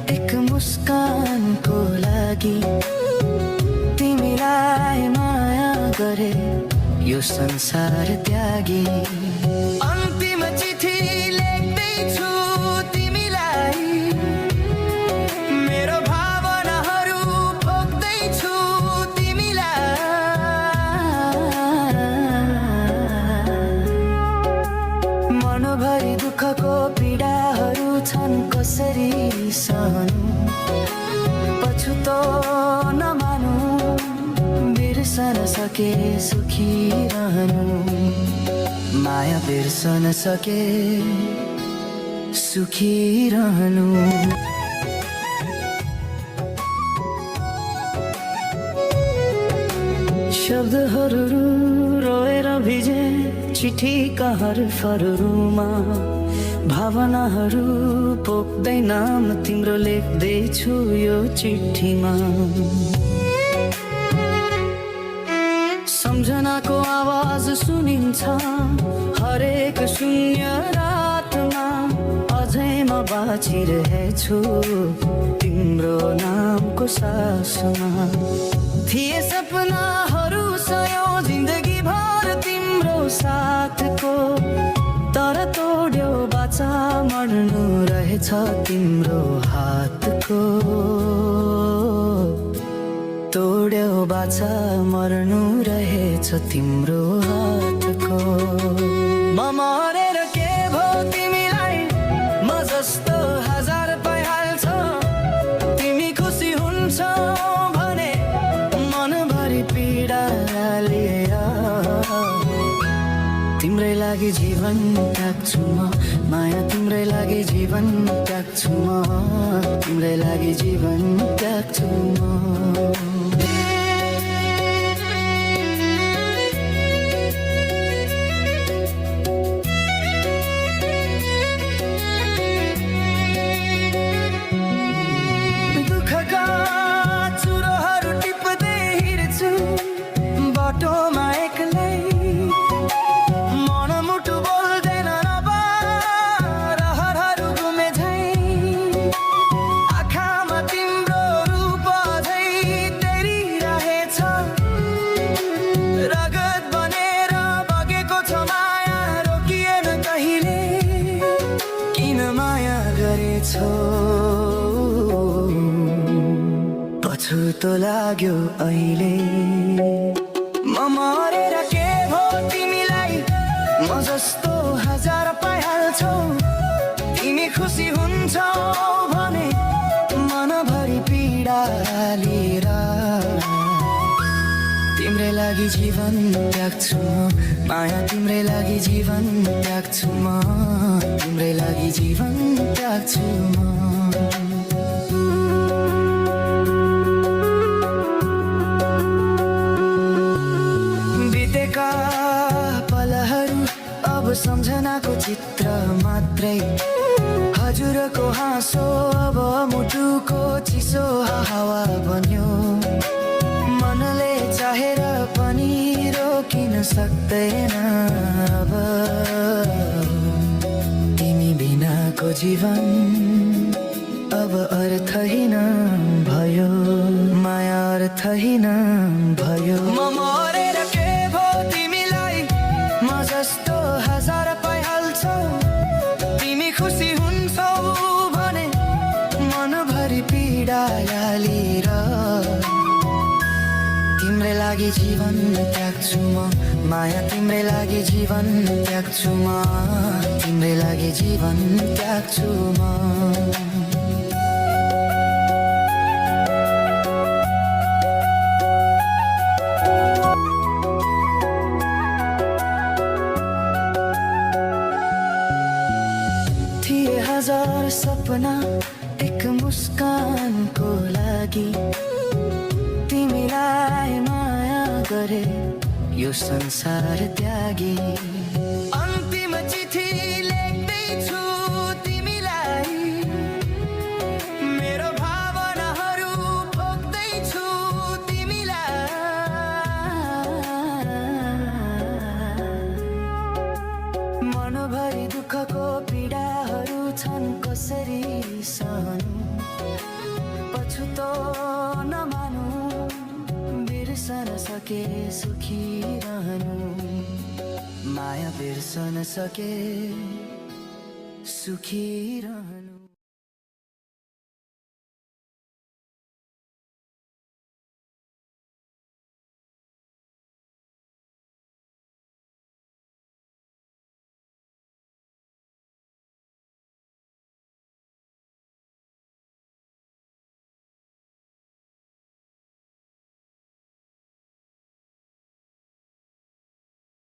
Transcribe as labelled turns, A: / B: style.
A: एक मुस्कानको लागि तिमीलाई माया गरे यो संसार त्यागी। अन्तिम चिठी लेख्दैछु तिमीलाई, मेरो भावनाहरू पोख्दैछु तिमीलाई। मनभरि दुःखको पीडाहरू छन् कसरी सहनु, पछुतो नमानु, बिर्सन सके सुखी रहनु। माया बिर्सन सके सुखी रहनु। शब्दहरू रोएर भिजे चिठीका हरफहरूमा, भावनाहरू पोख्दै नाम तिम्रो लेख्दैछु यो चिठीमा। सम्झनाको आवाज सुनिन्छ हरेक शून्य रातमा, अझै म बाँचिरहेछु तिम्रो नामको सासमा। थिए सपनाहरू सयौं जिन्दगी भर तिम्रो साथको, तर तोड्यो बाचा मर्नु रहेछ तिम्रो हातको। तोड्यो बाचा मर्नु रहेछ तिम्रो हातको। म मरेर के भो तिमीलाई, म जस्तो हजार पाइहाल्छ। तिमी खुसी हुन्छौ भने मनभरि पीडा लिएर तिम्रै लागि जीवन त्याग्छु म। माया तिम्रै लागि जीवन त्याग्छु म, तिम्रै लागि जीवन त्याग्छु म। दुःखका चुरोहरू टिप्दै हिँड्छु बाटोमा एक्लै, मनमुटु बोल्दैन अब रहरहरू घुमे झैँ। आँखामा तिम्रो रूप अझै तेरिरहेछ, रगत बनेर बगेको छ माया रोकिएन कहिले। किन माया गरेछौ पछुतो लाग्यो अहिले। म मरेर के भो तिमीलाई, म जस्तो हजार पाइहाल्छौ। तिमी खुसी हुन्छौ भने मनभरि पीडा लिएर तिम्रै लागि जीवन त्याग्छु म। माया तिम्रै लागि जीवन त्याग्छु म, तिम्रै लागि जीवन त्याग्छु म। बितेका पलहरू अब सम्झनाको चित्र मात्रै, हजुरको हाँसो अब मुटुको चिसो हावा बन्यो। मनले चाहेर पनि रोकिन सक्दैन अब, तिमी बिनाको जीवन अब अर्थहीन भयो। माया अर्थहीन भयो। म मरेर के भो तिमीलाई, म जस्तो हजार पाइहाल्छौ। तिमी खुसी हुन्छौ भने मनभरि पीडा लिएर तिम्रै लागि जीवन त्याग्छु म। माया तिम्रै लागि जीवन त्याग्छु म, तिम्रै लागि जीवन त्याग्छु म। थिए हजार सपना एक मुस्कानको लागि, तिमीलाई माया गरे यो संसार त्यागी। अन्तिम चिठी लेख्दैछु तिमीलाई, मेरो भावनाहरू पोख्दैछु तिमीलाई। मनभरि दुःखको पीडाहरू छ जीवन कसरी सहनु, पछुतो नमानु, बिर्सन सके सुखी रहनु, माया बिर्सन सके सुखी रहनु।